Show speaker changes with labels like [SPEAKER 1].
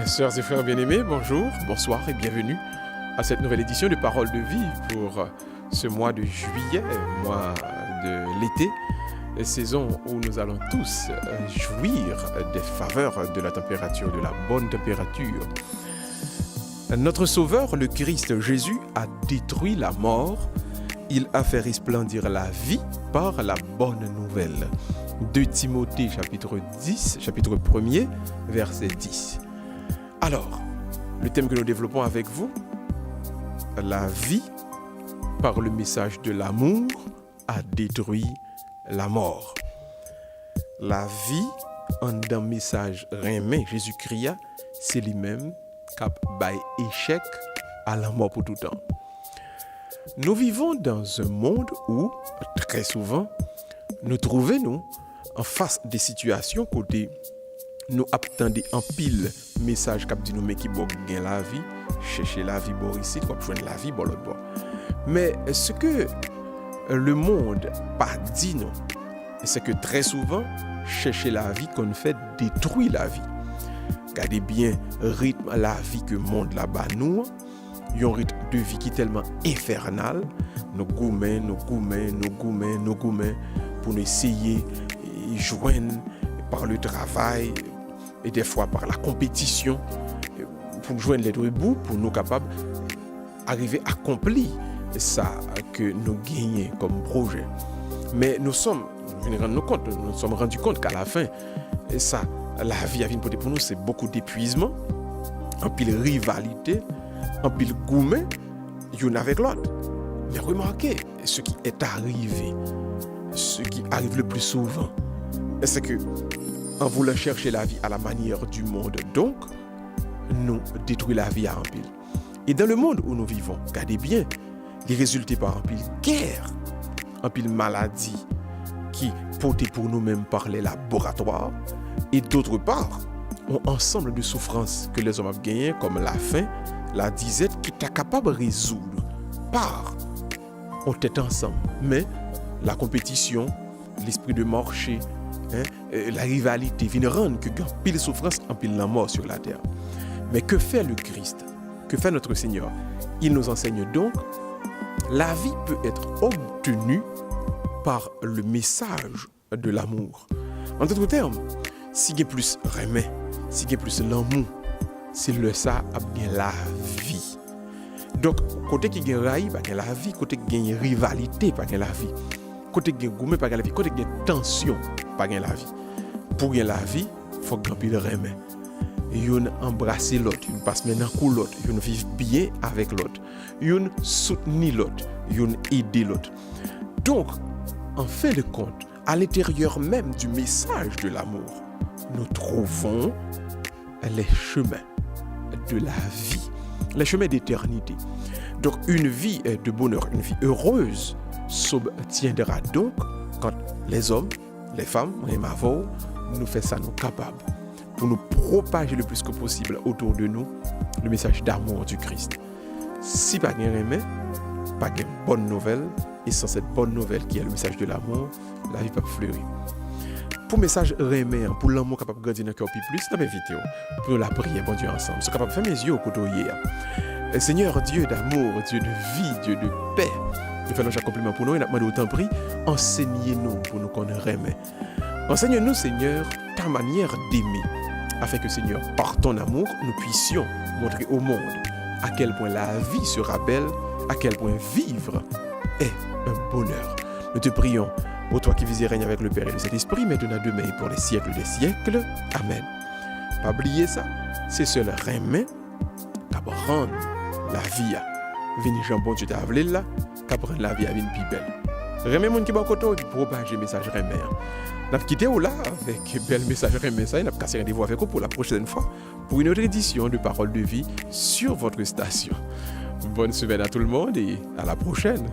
[SPEAKER 1] Sœurs et frères bien-aimés, bonjour, bonsoir et bienvenue à cette nouvelle édition de Paroles de vie pour ce mois de juillet, mois de l'été, saison où nous allons tous jouir des faveurs de la température, de la bonne température. Notre Sauveur, le Christ Jésus, a détruit la mort. Il a fait resplendir la vie par la bonne nouvelle. 2 Timothée chapitre 1er, verset 10. Alors, le thème que nous développons avec vous, la vie par le message de l'amour a détruit la mort. La vie en d'un message remet Jésus cria, c'est lui-même cap by échec à la mort pour tout temps. Nous vivons dans un monde où, très souvent, nous trouvons en face des situations côté nous attendons en pile message qui dit nous mais qui gagne la vie, chercher la vie bon ici, pour joindre la vie bon l'autre bord. Mais ce que le monde pas dit nous, c'est que très souvent chercher la vie qu'on fait détruit la vie. Regardez bien rythme la vie que le monde là-bas nous, un rythme de vie qui est tellement infernal, nous goumets pour nous essayer de joindre par le travail et des fois par la compétition pour joindre les deux bouts pour nous capables d'arriver à accomplir ça que nous gagnons comme projet. Mais nous sommes rendus compte qu'à la fin, ça, la vie a venu pour nous, c'est beaucoup d'épuisement, en pile rivalité, en pile gourmet, l'un avec l'autre. Mais remarquez, ce qui est arrivé, ce qui arrive le plus souvent, c'est que en voulant chercher la vie à la manière du monde, donc, nous détruisons la vie à un pile. Et dans le monde où nous vivons, regardez bien, les résultats par un pile guerre, un pile maladie qui portée pour nous-mêmes par les laboratoires, et d'autre part, un ensemble de souffrances que les hommes ont gagnées, comme la faim, la disette, qui est capable de résoudre par on tête ensemble. Mais la compétition, l'esprit de marché, la rivalité vient rendre que pile souffrance, en pile la mort sur la terre. Mais que fait le Christ? Que fait notre Seigneur? Il nous enseigne donc la vie peut être obtenue par le message de l'amour. En d'autres termes, si il y a plus remède, si il y a plus l'amour, c'est le ça a bien la vie. Donc, côté qui gagne raï, pas gagne la vie, côté qui gagne rivalité, pas gagne la vie. Côté qui gagne gourmet, pas gagne la vie, côté qui gagne tension, pas gagne la vie. Pour gagner la vie, il faut que le remède. Yon embrasser l'autre, yon passe maintenant coup l'autre, yon vivre bien avec l'autre, yon soutenir l'autre, yon aider l'autre. Donc, en fin de compte, à l'intérieur même du message de l'amour, nous trouvons les chemins de la vie, les chemins d'éternité. Donc, une vie de bonheur, une vie heureuse s'obtiendra donc quand les hommes, les femmes, les mavos, nous faisons ça nous capables pour nous propager le plus que possible autour de nous le message d'amour du Christ. Si pas de remède, pas de bonne nouvelle, et sans cette bonne nouvelle qui est le message de l'amour, la vie peut fleurir. Pour le message remède, pour l'amour capable de grandir dans le cœur plus, nous invitons pour la prière, bon Dieu, ensemble. Nous sommes capables de faire mes yeux au côté hier. Seigneur, Dieu d'amour, Dieu de vie, Dieu de paix, nous faisons chaque compliment pour nous et nous demandons autant prix, enseignez-nous pour nous connaître remède. Enseigne-nous, Seigneur, ta manière d'aimer, afin que, Seigneur, par ton amour, nous puissions montrer au monde à quel point la vie sera belle, à quel point vivre est un bonheur. Nous te prions, ô toi qui vis et règnes avec le Père et le Saint-Esprit, maintenant, demain et pour les siècles des siècles. Amen. Pas oublier ça, c'est seul remède qui rend la vie à venir jambon tu t'as là, qui rend la vie à venir plus belle. Remède mon qui va côté et propager le message remède. Nous avons quitté là avec un bel message remède ça et nous avons cassé rendez-vous avec vous pour la prochaine fois pour une autre édition de Paroles de vie sur votre station. Bonne semaine à tout le monde et à la prochaine.